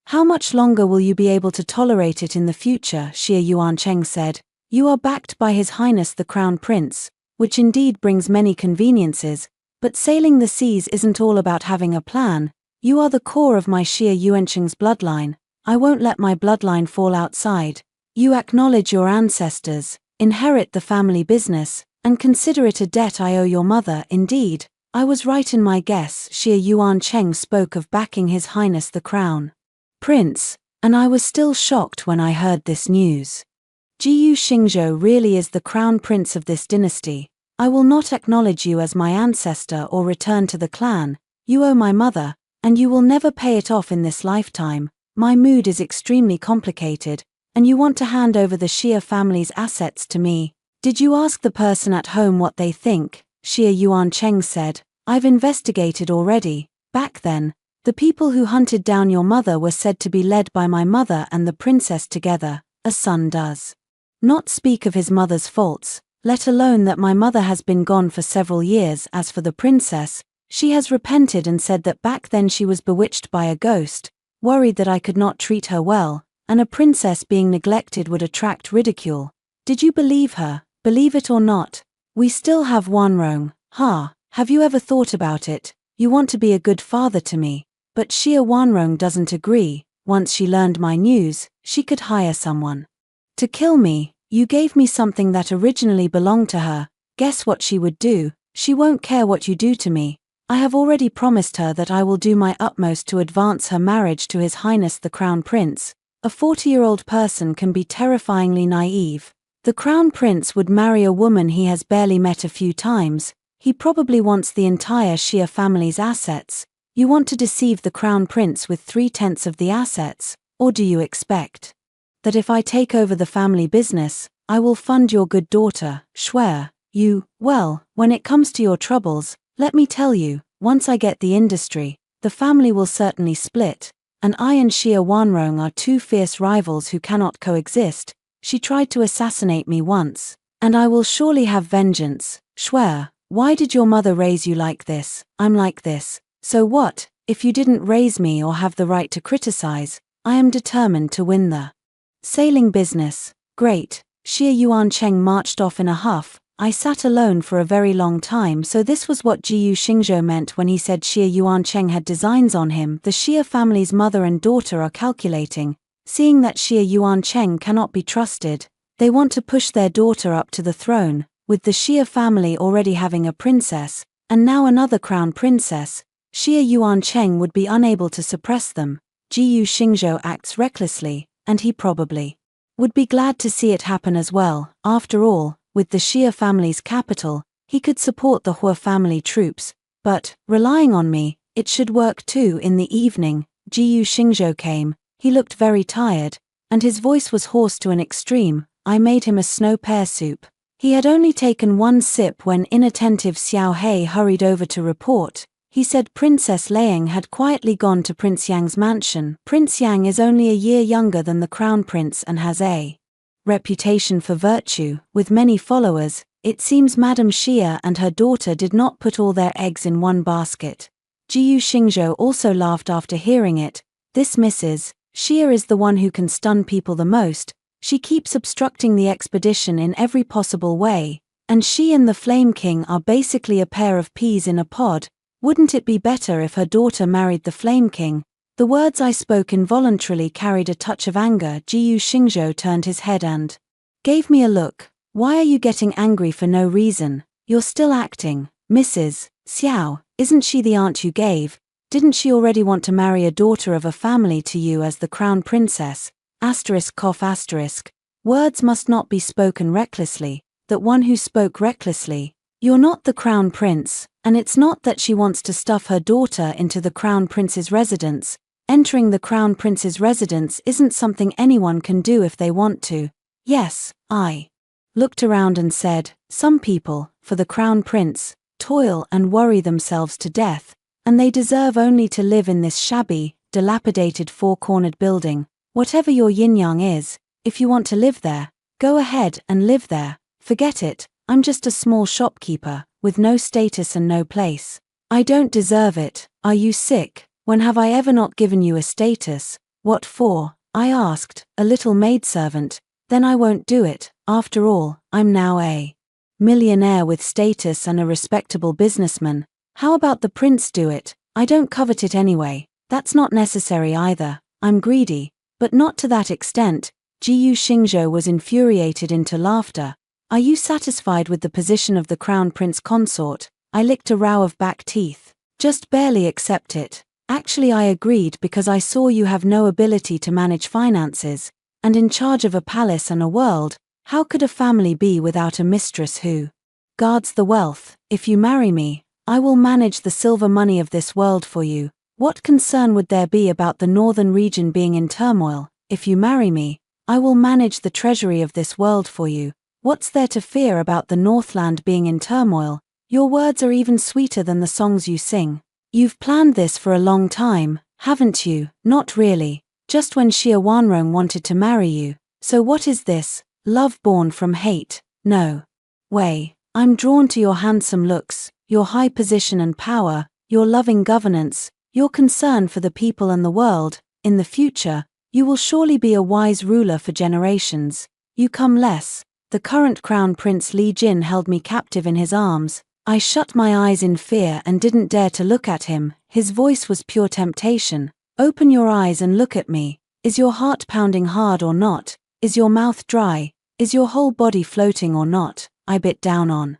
How much longer will you be able to tolerate it in the future? Xia Yuancheng said. You are backed by His Highness the Crown Prince, which indeed brings many conveniences, but sailing the seas isn't all about having a plan. You are the core of my Xia Yuancheng's bloodline. I won't let my bloodline fall outside. You acknowledge your ancestors, inherit the family business, and consider it a debt I owe your mother. Indeed, I was right in my guess. Xia Yuancheng spoke of backing His Highness the Crown Prince, and I was still shocked when I heard this news. Jiyu Xingzhou really is the crown prince of this dynasty. I will not acknowledge you as my ancestor or return to the clan. You owe my mother, and you will never pay it off in this lifetime. My mood is extremely complicated, and you want to hand over the Xia family's assets to me. Did you ask the person at home what they think? Xia Yuancheng said. I've investigated already. Back then, the people who hunted down your mother were said to be led by my mother and the princess together. A son does not speak of his mother's faults, let alone that my mother has been gone for several years. As for the princess, she has repented and said that back then she was bewitched by a ghost, worried that I could not treat her well, and a princess being neglected would attract ridicule. Did you believe her? Believe it or not, we still have Wanrong. Have you ever thought about it? You want to be a good father to me, but Xia Wanrong doesn't agree. Once she learned my news, she could hire someone to kill me. You gave me something that originally belonged to her. Guess what she would do? She won't care what you do to me. I have already promised her that I will do my utmost to advance her marriage to His Highness the Crown Prince. A 40-year-old person can be terrifyingly naive. The Crown Prince would marry a woman he has barely met a few times. He probably wants the entire Xia family's assets. You want to deceive the crown prince with 3/10 of the assets, or do you expect that if I take over the family business, I will fund your good daughter, Shwer? Well, when it comes to your troubles, let me tell you, once I get the industry, the family will certainly split, and I and Xia Wanrong are two fierce rivals who cannot coexist. She tried to assassinate me once, and I will surely have vengeance. Shwer, why did your mother raise you like this? I'm like this. So what, if you didn't raise me or have the right to criticize? I am determined to win the sailing business. Great. Xia Yuancheng marched off in a huff. I sat alone for a very long time, so this was what Jiyu Xingzhou meant when he said Xia Yuancheng had designs on him. The Xia family's mother and daughter are calculating, seeing that Xia Yuancheng cannot be trusted. They want to push their daughter up to the throne, with the Xia family already having a princess, and now another crown princess. Xia Yuancheng would be unable to suppress them. Jiyu Xingzhou acts recklessly, and he probably would be glad to see it happen as well. After all, with the Xia family's capital, he could support the Hua family troops. But, relying on me, it should work too. In the evening, Jiyu Xingzhou came. He looked very tired, and his voice was hoarse to an extreme. I made him a snow pear soup. He had only taken one sip when inattentive Xiao He hurried over to report. He said Princess Liang had quietly gone to Prince Yang's mansion. Prince Yang is only a year younger than the crown prince and has a reputation for virtue, with many followers. It seems Madame Xia and her daughter did not put all their eggs in one basket. Jiyu Xingzhou also laughed after hearing it. This Mrs. Xia is the one who can stun people the most. She keeps obstructing the expedition in every possible way, and she and the Flame King are basically a pair of peas in a pod. Wouldn't it be better if her daughter married the Flame King? The words I spoke involuntarily carried a touch of anger. Jiyu Xingzhou turned his head and gave me a look. Why are you getting angry for no reason? You're still acting. Mrs. Xiao, isn't she the aunt you gave? Didn't she already want to marry a daughter of a family to you as the crown princess? ****. Words must not be spoken recklessly. That one who spoke recklessly. You're not the crown prince, and it's not that she wants to stuff her daughter into the crown prince's residence. Entering the crown prince's residence isn't something anyone can do if they want to. Yes, I looked around and said, some people, for the crown prince, toil and worry themselves to death, and they deserve only to live in this shabby, dilapidated four-cornered building. Whatever your yin-yang is, if you want to live there, go ahead and live there. Forget it, I'm just a small shopkeeper, with no status and no place. I don't deserve it. Are you sick? When have I ever not given you a status? What for? I asked, a little maidservant. Then I won't do it. After all, I'm now a millionaire with status and a respectable businessman. How about the prince do it? I don't covet it anyway. That's not necessary either. I'm greedy, but not to that extent. Jiyu Xingzhou was infuriated into laughter. Are you satisfied with the position of the crown prince consort? I licked a row of back teeth. Just barely accept it. Actually I agreed because I saw you have no ability to manage finances, and in charge of a palace and a world. How could a family be without a mistress who guards the wealth? If you marry me, I will manage the silver money of this world for you. What concern would there be about the northern region being in turmoil? If you marry me, I will manage the treasury of this world for you. What's there to fear about the Northland being in turmoil? Your words are even sweeter than the songs you sing. You've planned this for a long time, haven't you? Not really. Just when Xia Wanrong wanted to marry you. So what is this? Love born from hate? No way. I'm drawn to your handsome looks, your high position and power, your loving governance, your concern for the people and the world. In the future, you will surely be a wise ruler for generations. You come less. The current crown prince Li Jin held me captive in his arms. I shut my eyes in fear and didn't dare to look at him. His voice was pure temptation. Open your eyes and look at me. Is your heart pounding hard or not? Is your mouth dry? Is your whole body floating or not? I bit down on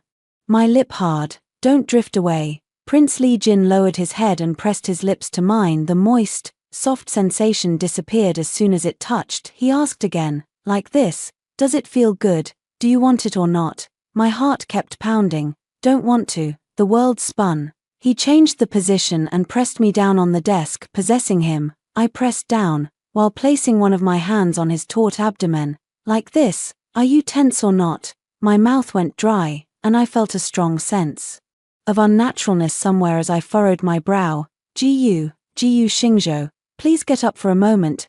my lip hard. Don't drift away. Prince Li Jin lowered his head and pressed his lips to mine. The moist, soft sensation disappeared as soon as it touched. He asked again, like this, does it feel good? Do you want it or not? My heart kept pounding. Don't want to. The world spun. He changed the position and pressed me down on the desk, possessing him. I pressed down, while placing one of my hands on his taut abdomen. Like this. Are you tense or not? My mouth went dry, and I felt a strong sense of unnaturalness somewhere as I furrowed my brow. Gu Xingzhou, please get up for a moment.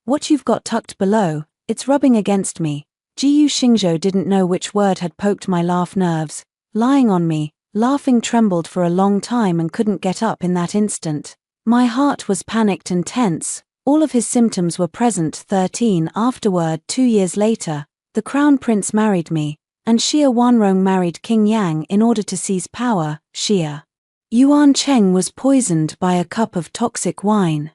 What you've got tucked below, it's rubbing against me. Gu Xingzhou didn't know which word had poked my laugh nerves. Lying on me, laughing, trembled for a long time and couldn't get up in that instant. My heart was panicked and tense. All of his symptoms were present. 13 Afterward, 2 years later, the crown prince married me, and Xie Wanrong married King Yang in order to seize power. Xie Yuancheng was poisoned by a cup of toxic wine,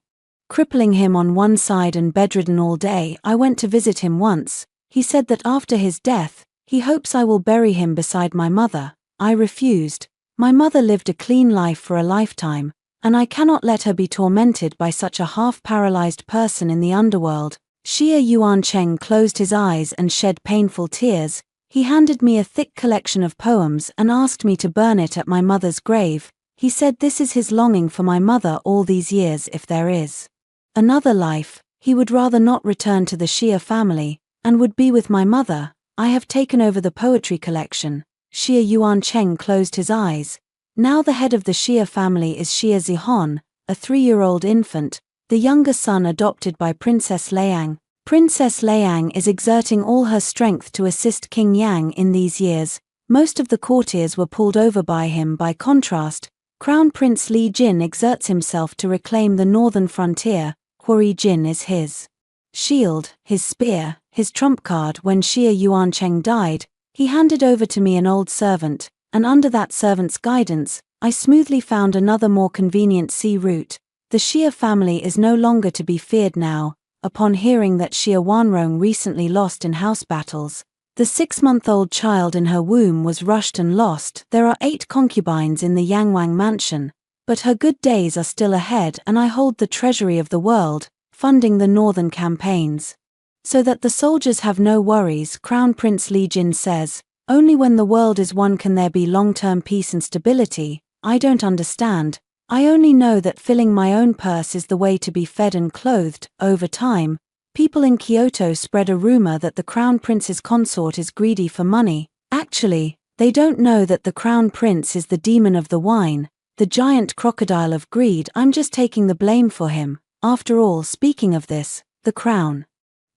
crippling him on one side and bedridden all day. I went to visit him once. He said that after his death, he hopes I will bury him beside my mother. I refused. My mother lived a clean life for a lifetime, and I cannot let her be tormented by such a half-paralyzed person in the underworld. Xie Yuancheng closed his eyes and shed painful tears. He handed me a thick collection of poems and asked me to burn it at my mother's grave. He said this is his longing for my mother all these years. If there is another life, he would rather not return to the Xie family, and would be with my mother. I have taken over the poetry collection. Xie Yuancheng closed his eyes. Now the head of the Xie family is Xie Zihon, a 3-year-old infant, the younger son adopted by Princess Liang. Princess Liang is exerting all her strength to assist King Yang in these years. Most of the courtiers were pulled over by him. By contrast, Crown Prince Li Jin exerts himself to reclaim the northern frontier. Huri Jin is his shield, his spear, his trump card. When Xie Yuancheng died, he handed over to me an old servant, and under that servant's guidance, I smoothly found another more convenient sea route. The Xie family is no longer to be feared now. Upon hearing that Xie Wanrong recently lost in house battles, the 6-month-old child in her womb was rushed and lost. There are 8 concubines in the Yangwang mansion, but her good days are still ahead, and I hold the treasury of the world, funding the northern campaigns, so that the soldiers have no worries. Crown Prince Li Jin says, only when the world is one can there be long-term peace and stability. I don't understand. I only know that filling my own purse is the way to be fed and clothed. Over time, people in Kyoto spread a rumor that the crown prince's consort is greedy for money. Actually, they don't know that the crown prince is the demon of the wine, the giant crocodile of greed. I'm just taking the blame for him. After all, speaking of this, the crown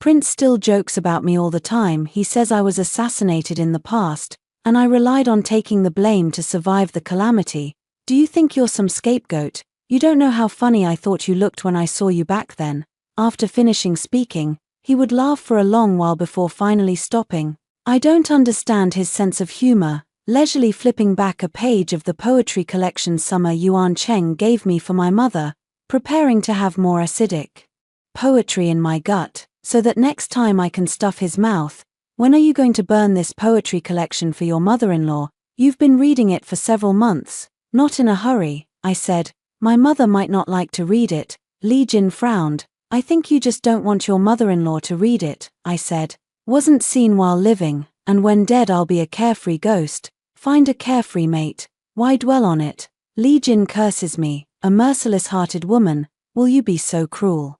prince still jokes about me all the time. He says I was assassinated in the past, and I relied on taking the blame to survive the calamity. Do you think you're some scapegoat? You don't know how funny I thought you looked when I saw you back then. After finishing speaking, he would laugh for a long while before finally stopping. I don't understand his sense of humor. Leisurely flipping back a page of the poetry collection Summer Yuancheng gave me for my mother, preparing to have more acidic poetry in my gut, so that next time I can stuff his mouth. When are you going to burn this poetry collection for your mother-in-law? You've been reading it for several months. Not in a hurry, I said. My mother might not like to read it. Li Jin frowned. I think you just don't want your mother-in-law to read it, I said. Wasn't seen while living, and when dead I'll be a carefree ghost. Find a carefree mate. Why dwell on it? Li Jin curses me, a merciless-hearted woman. Will you be so cruel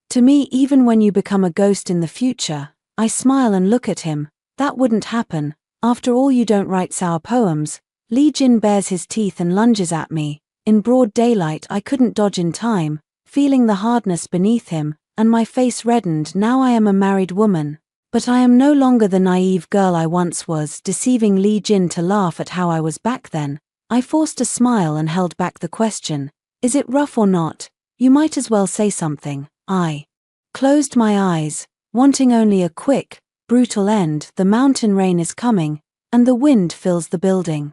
to me even when you become a ghost in the future? I smile and look at him. That wouldn't happen. After all, you don't write sour poems. Li Jin bares his teeth and lunges at me. In broad daylight I couldn't dodge in time, feeling the hardness beneath him, and my face reddened. Now I am a married woman. But I am no longer the naive girl I once was, deceiving Li Jin to laugh at how I was back then. I forced a smile and held back the question. Is it rough or not? You might as well say something. I closed my eyes, wanting only a quick, brutal end. The mountain rain is coming, and the wind fills the building.